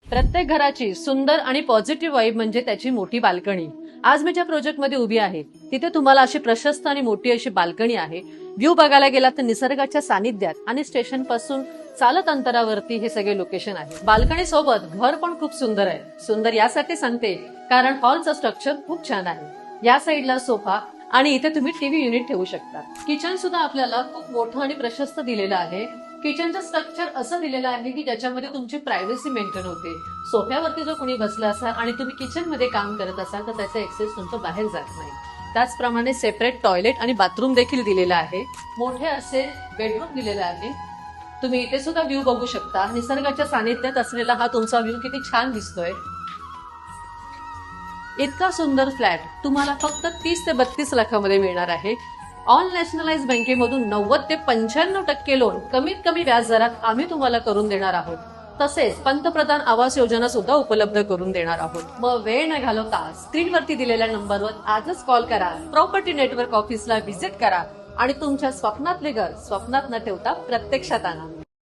प्रत्येक घराची सुंदर आणि पॉझिटिव्ह वाईब म्हणजे त्याची मोठी बाल्कनी. आज मी ज्या प्रोजेक्ट मध्ये उभी आहे तिथे तुम्हाला अशी प्रशस्त आणि मोठी अशी बाल्कनी आहे. व्ह्यू बघायला गेला तर निसर्गाच्या सानिध्यात आणि स्टेशन पासून चालत अंतरावरती हे सगळे लोकेशन आहे. बाल्कनी सोबत घर पण खूप सुंदर आहे. सुंदर यासाठी सांगते कारण हॉलचं स्ट्रक्चर खूप छान आहे. या साईडला सोफा आणि इथे तुम्ही टीव्ही युनिट ठेवू शकता. किचन सुद्धा आपल्याला खूप मोठं आणि प्रशस्त दिलेलं आहे. किचनचं स्ट्रक्चर असं दिलेलं आहे की ज्याच्यामध्ये तुमची प्रायव्हसी मेंटेन होते. सोफ्यावरती जर कोणी बसला असाल आणि तुम्ही किचन मध्ये काम करत असाल तर त्याचा एक्सेस तुमचं बाहेर जात नाही. त्याचप्रमाणे सेपरेट टॉयलेट आणि बाथरूम देखील दिलेलं आहे. मोठे असे बेडरूम दिलेले आहे. तुम्ही इथे सुद्धा व्ह्यू बघू शकता. निसर्गाच्या सानिध्यात असलेला हा तुमचा व्ह्यू किती छान दिसतोय. इतका सुंदर फ्लॅट तुम्हाला फक्त 30 ते 32 लाखामध्ये मिळणार आहे. ऑल नॅशनलाइज बँकेमधून 90 ते 95% लोन कमीत कमी व्याज दरात आम्ही तुम्हाला करून देणार आहोत. तसेच पंतप्रधान आवास योजना सुद्धा उपलब्ध करून देणार आहोत. मग वेळ न घालवता स्क्रीनवरती दिलेल्या नंबरवर आजच कॉल करा. प्रॉपर्टी नेटवर्क ऑफिसला व्हिजिट करा आणि तुमच्या स्वप्नातले घर स्वप्नात न ठेवता प्रत्यक्षात आणा.